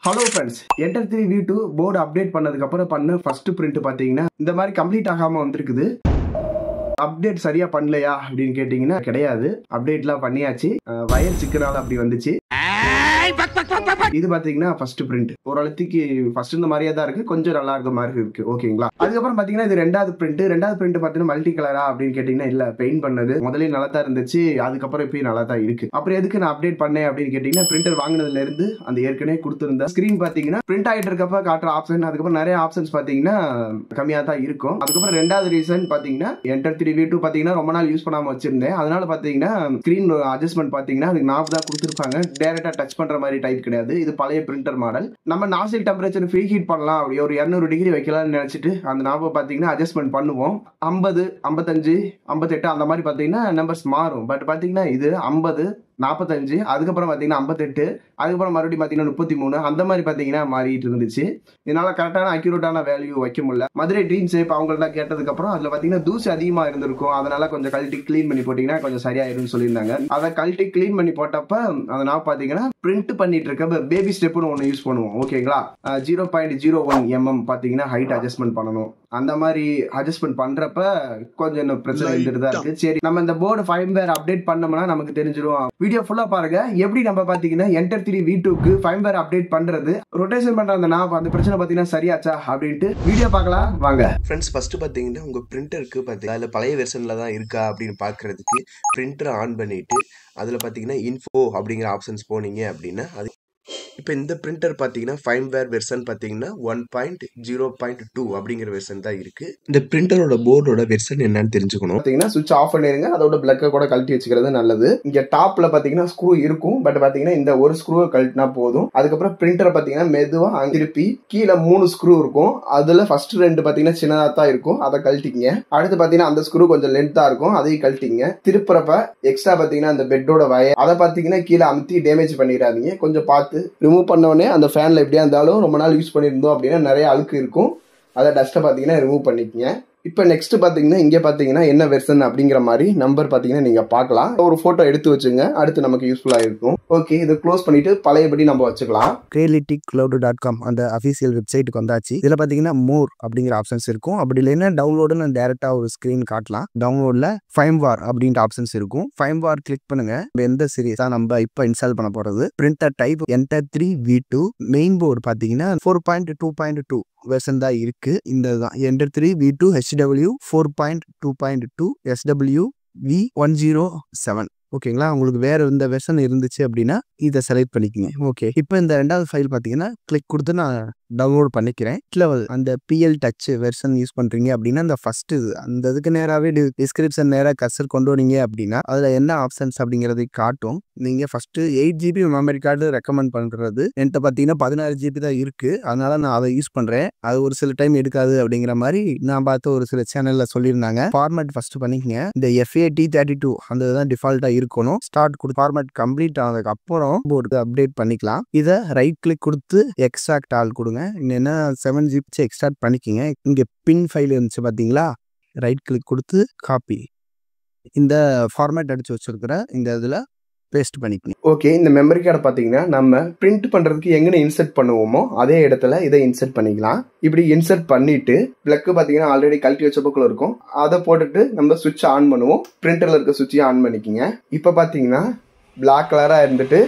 Hello friends, Enter 3 V2 board update பண்ணதுக்கு அப்புறம் பண்ண first print பாத்தீங்கன்னா இந்த மாதிரி கம்ப்ளீட் ஆகாம வந்திருக்குது. அப்டேட் சரியா பண்ணலையா அப்படின்னு கேட்டீங்கன்னா கிடையாது. அப்டேட்லாம் பண்ணியாச்சு. வயர் சிக்கனால அப்படி வந்துச்சு. இது பாத்தீங்கன்னா ஃபர்ஸ்ட் பிரிண்ட். ஓரளவுக்கு ஃபர்ஸ்ட் இந்த மாதிரியே தான் இருக்கு, கொஞ்சம் நல்லா இருக்க மாதிரி இருக்கு. ஓகேங்களா? அதுக்கப்புறம் பாத்தீங்கன்னா இது ரெண்டாவது பிரிண்ட். ரெண்டாவது பிரிண்ட் பாத்தீங்கன்னா மல்டி கலரா அப்படின்னு கேட்டீங்கன்னா இல்ல, பெயிண்ட் பண்ணது முதல்ல நல்லா தான் இருந்துச்சு, அதுக்கப்புறம் இப்பயும் நல்லா தான் இருக்கு. அப்புறம் எதுக்கு நான் அப்டேட் பண்ணேன் அப்படின்னு கேட்டீங்கன்னா பிரிண்டர் வாங்கினதுல இருந்து அந்த ஏற்கனவே கொடுத்திருந்த ஸ்கிரீன் பாத்தீங்கன்னா பிரிண்ட் ஆயிட்டு இருக்கப்ப காட்டுற ஆப்ஷன், அதுக்கப்புறம் நிறைய ஆப்ஷன்ஸ் பாத்தீங்கன்னா கம்மியா தான் இருக்கும். அதுக்கப்புறம் ரெண்டாவது ரீசன் பாத்தீங்கன்னா என்டர் 3 V2 பாத்தீங்கன்னா ரொம்ப நாள் யூஸ் பண்ணாம வச்சிருந்தேன். அதனால பாத்தீங்கன்னா ஸ்கிரீன் அட்ஜஸ்ட்மெண்ட் பாத்தீங்கன்னா அதுக்கு நாப் தான் கொடுத்துருப்பாங்க, டைரக்டா டச் பண்ற மாதிரி டைப் கிடையாது. இது பழைய பிரிண்டர் மாடல். நம்ம நாசில் டெம்பரேச்சர் ஃப்ரீ ஹீட் பண்ணலாம், அப்படி ஒரு 200 டிகிரி வைக்கலாம்னு நினைச்சிட்டு அந்த நாபை பாத்தீங்கன்னா அட்ஜஸ்ட்மெண்ட் பண்ணுவோம். 50, 55, 58 அந்த மாதிரி பாத்தீங்கன்னா நம்பர்ஸ் மாறும். பட் பாத்தீங்கன்னா இது 50, 45, அதுக்கப்புறம் பாத்தீங்கன்னா 58, அதுக்கப்புறம் மறுபடியும் பாத்தீங்கன்னா 33 அந்த மாதிரி பாத்தீங்கன்னா மாறிட்டு இருந்துச்சு. இதனால கரெக்டான அக்யூரேட்டான வேல்யூ வைக்க முடியல. மதுரை ட்ரீம் சேப் அவங்கள்ட்ட கேட்டதுக்கு அப்புறம் அதுல பாத்தீங்கன்னா தூசி அதிகமா இருந்திருக்கும், அதனால கொஞ்சம் கழட்டி கிளீன் பண்ணி போட்டீங்கன்னா கொஞ்சம் சரியாயிடும் சொல்லியிருந்தாங்க. அதை கழட்டி கிளீன் பண்ணி போட்டப்ப அதை நான் பாத்தீங்கன்னா பிரிண்ட் பண்ணிட்டு இருக்க பேபி ஸ்டெப்னு ஒன்று யூஸ் பண்ணுவோம். ஓகேங்களா? 0.01 mm பாத்தீங்கன்னா ஹைட் அட்ஜஸ்ட்மெண்ட் பண்ணணும். அந்த மாதிரி அட்ஜஸ்ட்மெண்ட் பண்றப்ப கொஞ்சம் இன்னும் பிரச்சனை இருந்துட்டு தான் இருக்கு. சரி, நம்ம இந்த போர்டு ஃபர்ம்வேர் அப்டேட் பண்ணோம்னா நமக்கு தெரிஞ்சிடும். வீடியோ ஃபுல்லா பாருங்க. எப்படி நம்ம பாத்தீங்கன்னா என்டர் 3 V2க்கு ஃபர்ம்வேர் அப்டேட் பண்றது, ரொட்டேஷன் பண்ற அந்த பிரச்சனை பாத்தீங்கன்னா சரியாச்சா அப்படின்ட்டு வீடியோ பார்க்கலாம் வாங்க. ஃப்ரெண்ட்ஸ், ஃபர்ஸ்ட் பாத்தீங்கன்னா உங்க பிரிண்டருக்கு பாத்தீங்கன்னா அதுல பழைய வெர்ஷன்ல தான் இருக்கா அப்படின்னு பாக்குறதுக்கு பிரிண்டரை ஆன் பண்ணிட்டு அதுல பாத்தீங்கன்னா இன்ஃபோ அப்படிங்கிற ஆப்ஷன்ஸ் போனீங்க அப்படின்னா அது இப்போ இந்த பிரிண்டர் பார்த்தீங்கன்னா ஃபர்ம்வேர் வெர்ஷன் பார்த்தீங்கன்னா 1.0.2 அப்படிங்கிற வெர்ஷன் தான் இருக்கு. இந்த பிரிண்டரோட போர்டோட வெர்ஷன் என்னன்னு தெரிஞ்சுக்கணும். பார்த்தீங்கன்னா சுவிட்ச் ஆஃப் பண்ணிருங்க, அதோட பிளக்கை கூட கழட்டி வச்சுக்கிறது நல்லது. இங்க டாப்ல பார்த்தீங்கன்னா ஸ்க்ரூ இருக்கும், பட் பார்த்தீங்கன்னா இந்த ஒரு ஸ்க்ரூவை கழட்டினா போதும். அதுக்கப்புறம் பிரிண்டரை பார்த்தீங்கன்னா மெதுவா திருப்பி கீழே 3 ஸ்க்ரூ இருக்கும். அதுல ஃபர்ஸ்ட் 2 பார்த்தீங்கன்னா சின்னதா தான் இருக்கும், அதை கழட்டிங்க. அடுத்து பார்த்தீங்கன்னா அந்த ஸ்க்ரூ கொஞ்சம் லென்த்தா இருக்கும், அதையும் கழட்டிங்க. திருப்புறப்ப எக்ஸ்ட்ரா பார்த்தீங்கன்னா அந்த பெட்டோட வயர் அதை பார்த்தீங்கன்னா கீழே அமுத்தி டேமேஜ் பண்ணிடாதீங்க, கொஞ்சம் பார்த்து ரிமூவ் பண்ணோடனே அந்த ஃபேன்ல எப்படியா இருந்தாலும் ரொம்ப நாள் யூஸ் பண்ணியிருந்தோம் அப்படின்னா நிறைய அழுக்கு இருக்கும், அதை டஸ்ட்டை பார்த்தீங்கன்னா ரிமூவ் பண்ணிக்கங்க. இப்போ நெக்ஸ்ட் பாத்தீங்கன்னா இங்க பாத்தீங்கன்னா என்ன வெர்ஷன் அப்படிங்கிற மாதிரி நம்பர் பாத்தீங்கன்னா நீங்க பார்க்கலாம். ஒரு போட்டோ எடுத்து வச்சுங்க, அடுத்து நமக்கு யூஸ்ஃபுல்லா இருக்கும். ஓகே, இதை க்ளோஸ் பண்ணிட்டு பழையபடி நம்ம வச்சுக்கலாம். crealitycloud.com அந்த அஃபிஷியல் வெப்சைட்டுக்கு வந்தாச்சு. இதுல பாத்தீங்கன்னா மோர் அப்படிங்கிற ஆப்ஷன்ஸ் இருக்கும். அப்படி இல்லைன்னா டவுன்லோடுன்னு டைரக்டா ஒரு ஸ்கிரீன் காட்டலாம். டவுன்லோட்ல ஃபர்ம்வேர் அப்படின்ற ஆப்ஷன்ஸ் இருக்கும். ஃபர்ம்வேர் கிளிக் பண்ணுங்க. எந்த சீரிஸ் தான் நம்ம இப்போ இன்ஸ்டால் பண்ண போறது. Printer type enter 3 V2. Main board பாத்தீங்கன்னா 4.2.2 வெர்ஷன் தான் இருக்கு. இந்த தான் enter 3 V2 HW 4.2.2 SW V107. ஓகேங்களா? உங்களுக்கு வேற எந்த வெர்ஷன் இருந்துச்சு அப்படின்னா இதை செலக்ட் பண்ணிக்கங்க. ஓகே, இப்போ இந்த ரெண்டாவது ஃபைல் பார்த்தீங்கன்னா கிளிக் கொடுத்து நான் டவுன்லோட் பண்ணிக்கிறேன். அந்த பிஎல் டச் வெர்ஷன் யூஸ் பண்றீங்க அப்படின்னா அந்த ஃபர்ஸ்ட் அந்த இதுக்கு நேராகவே டிஸ்கிரிப்ஷன் நேராக கர்சர் கொண்டு வந்தீங்க அப்படின்னா அதுல என்ன ஆப்ஷன்ஸ் அப்படிங்கறதை காட்டும். நீங்க first 8 GB memory card recommend பண்றது. என்கிட்ட பார்த்தீங்கன்னா 16 GB தான் இருக்கு, அதனால நான் அதை யூஸ் பண்றேன். அது ஒரு சில டைம் எடுக்காது அப்படிங்கிற மாதிரி நான் பார்த்து ஒரு சில சேனல்ல சொல்லியிருந்தாங்க. ஃபார்மேட் ஃபர்ஸ்ட் பண்ணிக்கங்க. இந்த FAT32 அந்த தான் டிஃபால்ட்டா இருக்கணும். ஸ்டார்ட் கொடுத்து ஃபார்மேட் கம்ப்ளீட் ஆனதுக்கு அப்புறம் போர்டு அப்டேட் பண்ணிக்கலாம். இதை ரைட் கிளிக் கொடுத்து எக்ஸ்ட்ராக்ட் ஆல் கொடுங்க. என்ன 7 GB எக்ஸ்ட்ராக்ட் பண்ணிக்கங்க. இங்க பின் ஃபைல் இருந்துச்சு பாத்தீங்களா, ரைட் கிளிக் கொடுத்து காப்பி, இந்த ஃபார்மேட் அடிச்சு வச்சிருக்கிற இந்த இதுல பேஸ்ட் பண்ணிக்கணும். ஓகே, இந்த மெமரி கார்டை பாத்தீங்கன்னா நம்ம பிரிண்ட் பண்றதுக்கு எங்க இன்சர்ட் பண்ணுவோமோ அதே இடத்துல இதை இன்சர்ட் பண்ணிக்கலாம். இப்படி இன்சர்ட் பண்ணிட்டு பிளக் பாத்தீங்கன்னா ஆல்ரெடி கழட்டி வச்ச பக்கம் இருக்கும், அதை போட்டுட்டு நம்ம சுவிட்ச் ஆன் பண்ணுவோம். பிரிண்டர்ல இருக்க சுவிட்சையும் ஆன் பண்ணிக்கங்க. இப்ப பாத்தீங்கன்னா பிளாக் கலரா இருந்துட்டு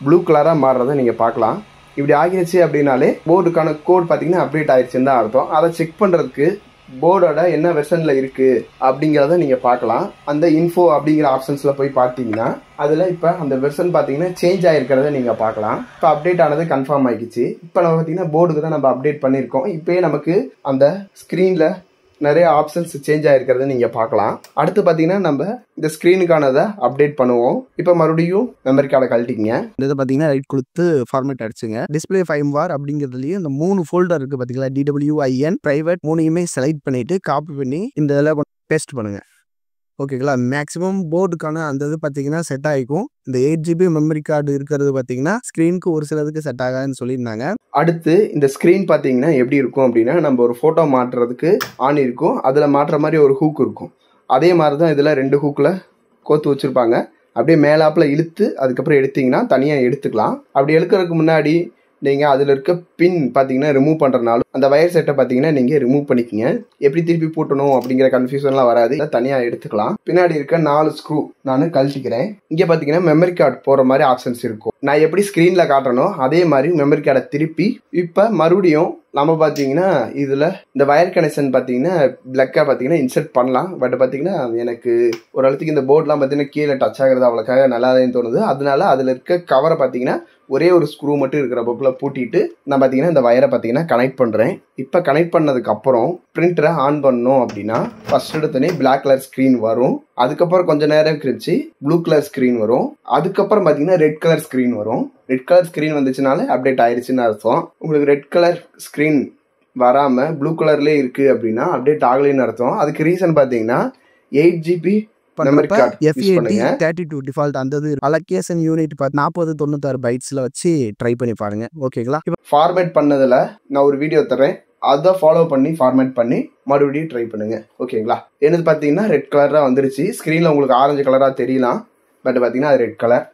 ப்ளூ கலரா மாறுறதை நீங்க பார்க்கலாம். இப்படி ஆகிருச்சு அப்படின்னாலே போர்டுக்கான கோட் பாத்தீங்கன்னா அப்டேட் ஆயிடுச்சுன்னு தான் அர்த்தம். அதை செக் பண்றதுக்கு போர்டோட என்ன வெர்ஷன்ல இருக்கு அப்படிங்கறத நீங்க பார்க்கலாம். அந்த இன்ஃபோ அப்படிங்கிற ஆப்ஷன்ஸ்ல போய் பார்த்தீங்கன்னா அதுல இப்ப அந்த வெர்ஷன் பாத்தீங்கன்னா சேஞ்ச் ஆயிருக்கிறத நீங்க பார்க்கலாம். இப்ப அப்டேட் ஆனது கன்ஃபார்ம் ஆயிடுச்சு. இப்ப நம்ம பாத்தீங்கன்னா போர்டுக்கு தான் நம்ம அப்டேட் பண்ணிருக்கோம். இப்பயே நமக்கு அந்த ஸ்கிரீன்ல நிறைய ஆப்ஷன்ஸ் சேஞ்ச் ஆயிருக்கிறத நீங்க பார்க்கலாம். அடுத்து பாத்தீங்கன்னா நம்ம இந்த ஸ்கிரீனுக்கானதை அப்டேட் பண்ணுவோம். இப்ப மறுபடியும் மெமரி கார்டை கழட்டிக்கங்க. இதை பாத்தீங்கன்னா ரைட் கொடுத்து ஃபார்மேட் அடிச்சுங்க. டிஸ்பிளே ஃபர்ம்வேர் அப்படிங்கிறதுலயும் இந்த 3 ஃபோல்டர் இருக்கு பாத்தீங்களா, DWIN பிரைவேட் 3யுமே செலக்ட் பண்ணிட்டு காப்பி பண்ணி இந்த இதில் பேஸ்ட் பண்ணுங்க. ஓகேங்களா? மேக்ஸிமம் போர்டுக்கான அந்த இது பார்த்தீங்கன்னா செட் ஆகிக்கும். இந்த 8 GB மெமரி கார்டு இருக்கிறது பார்த்தீங்கன்னா ஸ்க்ரீனுக்கு ஒரு சிலதுக்கு செட் ஆகாதுன்னு சொல்லியிருந்தாங்க. அடுத்து இந்த ஸ்க்ரீன் பார்த்தீங்கன்னா எப்படி இருக்கும் அப்படின்னா, நம்ம ஒரு ஃபோட்டோ மாட்டுறதுக்கு ஆன் இருக்கும், அதில் மாட்டுற மாதிரி ஒரு ஹூக் இருக்கும். அதே மாதிரி தான் இதில் 2 ஹூக்கில் கோத்து வச்சுருப்பாங்க. அப்படியே மேலாப்பில் இழுத்து அதுக்கப்புறம் எடுத்தீங்கன்னா தனியாக எடுத்துக்கலாம். அப்படி எடுக்கிறதுக்கு முன்னாடி நீங்கள் அதில் இருக்க பின் பார்த்தீங்கன்னா ரிமூவ் பண்ணுறனாலும் அந்த வயர் செட்டை பார்த்தீங்கன்னா நீங்கள் ரிமூவ் பண்ணிக்கங்க. எப்படி திருப்பி போட்டணும் அப்படிங்கிற கன்ஃபியூஷன்லாம் வராது, தனியாக எடுத்துக்கலாம். பின்னாடி இருக்க 4 ஸ்க்ரூ நான் கழட்டிக்கிறேன். இங்கே பார்த்தீங்கன்னா மெமரி கார்டு போகிற மாதிரி ஆப்ஷன்ஸ் இருக்கும். நான் எப்படி ஸ்க்ரீனில் காட்டுறனோ அதே மாதிரி மெமரி கார்டை திருப்பி இப்போ மறுபடியும் நம்ம பார்த்தீங்கன்னா இதில் இந்த வயர் கனெக்ஷன் பார்த்தீங்கன்னா பிளக்காக பார்த்தீங்கன்னா இன்சர்ட் பண்ணலாம். பட் பார்த்தீங்கன்னா எனக்கு ஒரு இடத்துக்கு இந்த போர்ட்லாம் பார்த்தீங்கன்னா கீழே டச் ஆகிறது அவ்வளோக்காக நல்லாதான் தோணுது. அதனால அதில் இருக்க கவரை பார்த்தீங்கன்னா ஒரே ஒரு ஸ்க்ரூ மட்டும் இருக்கிற பொக்கில் பூட்டிட்டு நான் பார்த்தீங்கன்னா இந்த வயரை பார்த்தீங்கன்னா கனெக்ட் பண்ணுறேன். இப்போ கனெக்ட் பண்ணதுக்கு அப்புறம் பிரிண்டரை ஆன் பண்ணோம் அப்படின்னா ஃபர்ஸ்ட் எடுத்தோடனே பிளாக் கலர் ஸ்க்ரீன் வரும். அதுக்கப்புறம் கொஞ்ச நேரம் கழிச்சு ப்ளூ கலர் ஸ்க்ரீன் வரும். அதுக்கப்புறம் பார்த்தீங்கன்னா ரெட் கலர் ஸ்க்ரீன் வரும். ரெட் கலர் ஸ்க்ரீன் வந்துச்சுனாலே அப்டேட் ஆயிடுச்சுன்னு அர்த்தம். உங்களுக்கு ரெட் கலர் ஸ்க்ரீன் வராமல் ப்ளூ கலர்லேயே இருக்குது அப்படின்னா அப்டேட் ஆகலைன்னு அர்த்தம். அதுக்கு ரீசன் பார்த்தீங்கன்னா 8GB மெமரி கார்டு யூஸ் பண்ணுங்க. 32 டிஃபால்ட் அந்த அலோகேஷன் யூனிட் 4096 பைட்ஸ்ல வச்சு ட்ரை பண்ணி பாருங்க. ஓகேங்களா? ஃபார்மேட் பண்ணதுல நான் ஒரு வீடியோ தரேன், அதை ஃபாலோ பண்ணி ஃபார்மேட் பண்ணி மறுபடியும் ட்ரை பண்ணுங்க. ஓகேங்களா? என்னது பார்த்தீங்கன்னா ரெட் கலராக வந்துருச்சு. ஸ்க்ரீனில் உங்களுக்கு ஆரஞ்சு கலராக தெரியலாம், பட் பார்த்தீங்கன்னா அது ரெட் கலர்.